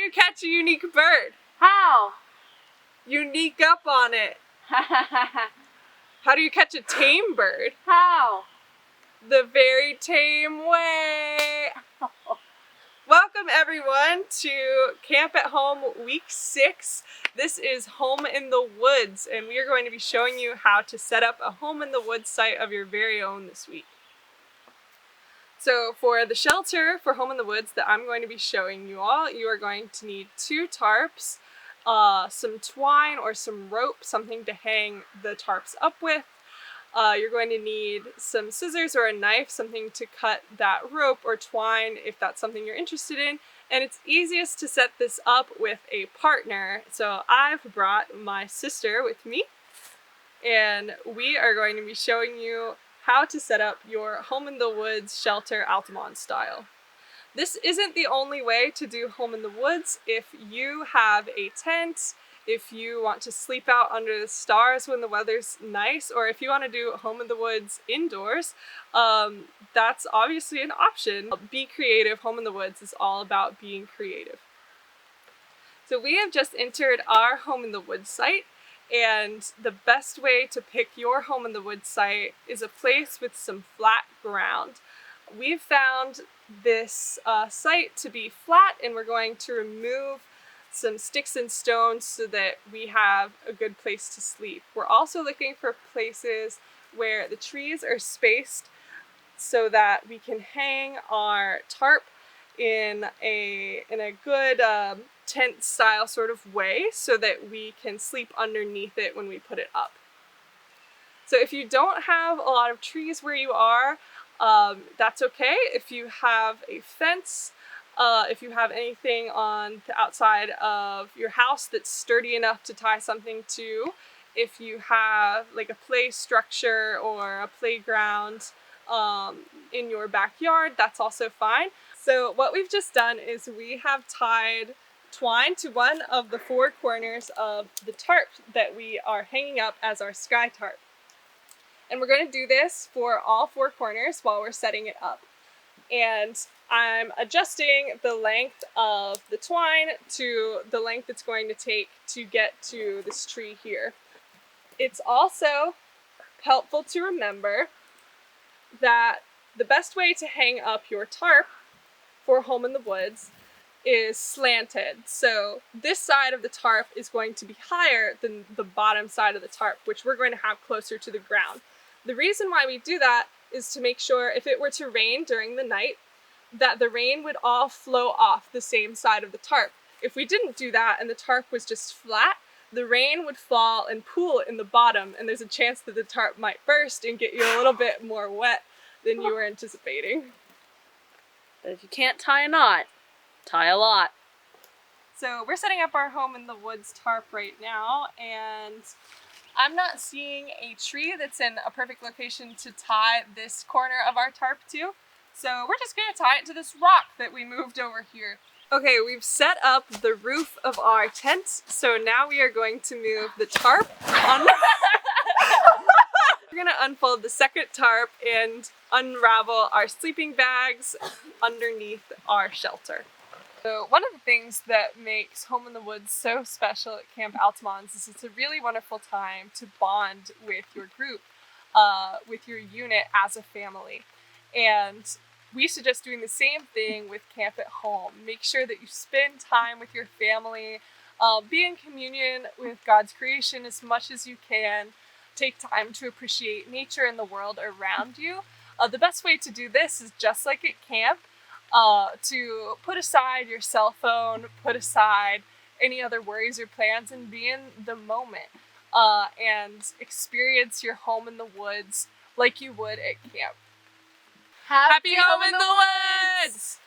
you catch a unique bird? How? Unique up on it. How do you catch a tame bird? How? The very tame way. Welcome everyone to Camp at Home Week 6. This is Home in the Woods, and we are going to be showing you how to set up a home in the woods site of your very own this week. So for the shelter for Home in the Woods that I'm going to be showing you all, you are going to need 2 tarps, some twine or some rope, something to hang the tarps up with. You're going to need some scissors or a knife, something to cut that rope or twine if that's something you're interested in. And it's easiest to set this up with a partner. So I've brought my sister with me, and we are going to be showing you how to set up your Home in the Woods shelter Altamont style. This isn't the only way to do Home in the Woods. If you have a tent, if you want to sleep out under the stars when the weather's nice, or if you want to do Home in the Woods indoors, that's obviously an option. Be creative. Home in the Woods is all about being creative. So we have just entered our Home in the Woods site, and the best way to pick your Home in the Woods site is a place with some flat ground. We've found this site to be flat, and we're going to remove some sticks and stones so that we have a good place to sleep. We're also looking for places where the trees are spaced so that we can hang our tarp in a good tent style sort of way so that we can sleep underneath it when we put it up. So if you don't have a lot of trees where you are, that's okay. If you have a fence, if you have anything on the outside of your house that's sturdy enough to tie something to, if you have like a play structure or a playground in your backyard, that's also fine. So what we've just done is we have tied twine to one of the 4 corners of the tarp that we are hanging up as our sky tarp. And we're going to do this for all 4 corners while we're setting it up. And I'm adjusting the length of the twine to the length it's going to take to get to this tree here. It's also helpful to remember that the best way to hang up your tarp for Home in the Woods is slanted. So this side of the tarp is going to be higher than the bottom side of the tarp, which we're going to have closer to the ground. The reason why we do that is to make sure if it were to rain during the night, that the rain would all flow off the same side of the tarp. If we didn't do that and the tarp was just flat, the rain would fall and pool in the bottom, and there's a chance that the tarp might burst and get you a little bit more wet than you were anticipating. But if you can't tie a knot, tie a lot. So we're setting up our Home in the Woods tarp right now, and I'm not seeing a tree that's in a perfect location to tie this corner of our tarp to. So we're just gonna tie it to this rock that we moved over here. Okay, we've set up the roof of our tent, so now we are going to move the tarp on. We're gonna unfold the second tarp and unravel our sleeping bags underneath our shelter. So one of the things that makes Home in the Woods so special at Camp Altamont is it's a really wonderful time to bond with your group, with your unit as a family. And we suggest doing the same thing with Camp at Home. Make sure that you spend time with your family, be in communion with God's creation as much as you can. Take time to appreciate nature and the world around you. The best way to do this is just like at camp, to put aside your cell phone, put aside any other worries or plans, and be in the moment and experience your Home in the Woods like you would at camp. Happy Happy Home in the Woods!